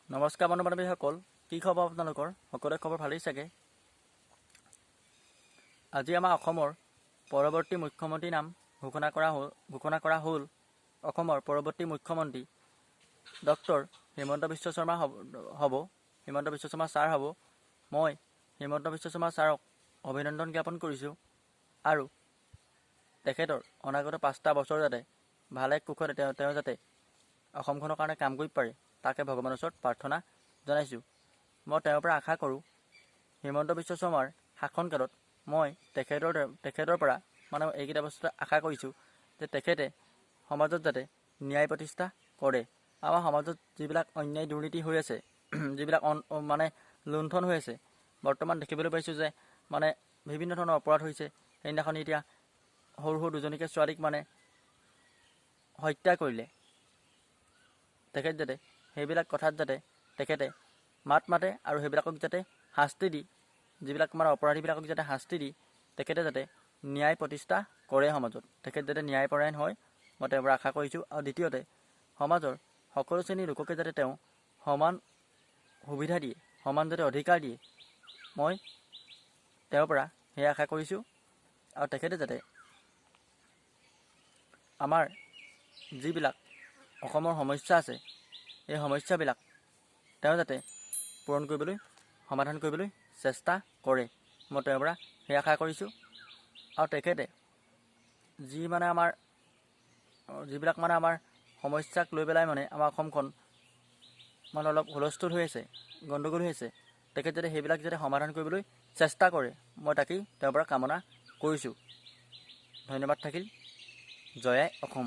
নমস্কাৰ বন্ধু বান্ধৱীসকল, কি খবৰ আপোনালোকৰ? সকলোৰে খবৰ ভালেই চাগে। আজি আমাৰ অসমৰ পৰৱৰ্তী মুখ্যমন্ত্ৰীৰ নাম ঘোষণা কৰা হ'ল। অসমৰ পৰৱৰ্তী মুখ্যমন্ত্ৰী ডক্টৰ হিমন্ত বিশ্ব শৰ্মা হ'ব। হিমন্ত বিশ্ব শৰ্মা ছাৰ হ'ব। মই হিমন্ত বিশ্ব শৰ্মা ছাৰক অভিনন্দন জ্ঞাপন কৰিছোঁ আৰু তেখেতৰ অনাগত 5টা বছৰ যাতে ভালে কুশলে তেওঁ যাতে অসমখনৰ কাৰণে কাম কৰিব পাৰে, তাকে ভগৱানৰ ওচৰত প্ৰাৰ্থনা জনাইছোঁ। মই তেওঁৰ পৰা আশা কৰোঁ, হিমন্ত বিশ্ব শৰ্মাৰ শাসনকালত মই তেখেতৰ পৰা এইকেইটা বস্তু আশা কৰিছোঁ যে তেখেতে সমাজত যাতে ন্যায় প্ৰতিষ্ঠা কৰে। আমাৰ সমাজত যিবিলাক অন্যায় দুৰ্নীতি হৈ আছে, যিবিলাক লুণ্ঠন হৈ আছে, বৰ্তমান দেখিবলৈ পাইছোঁ যে বিভিন্ন ধৰণৰ অপৰাধ হৈছে। সেইদিনাখন এতিয়া সৰু দুজনীকে ছোৱালীক হত্যা কৰিলে। তেখেত যাতে সেইবিলাক কথাত যাতে তেখেতে মাত মাতে আৰু সেইবিলাকক যাতে শাস্তি দি, যিবিলাক অপৰাধীবিলাকক যাতে শাস্তি দি তেখেতে যাতে ন্যায় প্ৰতিষ্ঠা কৰে সমাজত। তেখেত যাতে ন্যায়পৰায়ণ হয়, মই তেওঁৰ পৰা আশা কৰিছোঁ। আৰু দ্বিতীয়তে, সমাজৰ সকলো শ্ৰেণীৰ লোককে যাতে তেওঁ সমান সুবিধা দিয়ে, সমান যাতে অধিকাৰ দিয়ে, মই তেওঁৰ পৰা সেই আশা কৰিছোঁ। আৰু তেখেতে যাতে আমাৰ যিবিলাক অসমৰ সমস্যা আছে, এই সমস্যাবিলাক তেওঁ যাতে সমাধান কৰিবলৈ চেষ্টা কৰে, মই তেওঁৰ পৰা সেই আশা কৰিছোঁ। আৰু তেখেতে যিবিলাক আমাৰ সমস্যাক লৈ পেলাই আমাৰ অসমখন অলপ হুলস্থুল হৈ আছে, গণ্ডগোল হৈ আছে, তেখেত যাতে সেইবিলাক যাতে সমাধান কৰিবলৈ চেষ্টা কৰে, মই তাকেই তেওঁৰ পৰা কামনা কৰিছোঁ। ধন্যবাদ থাকিল। জয় আই অসম।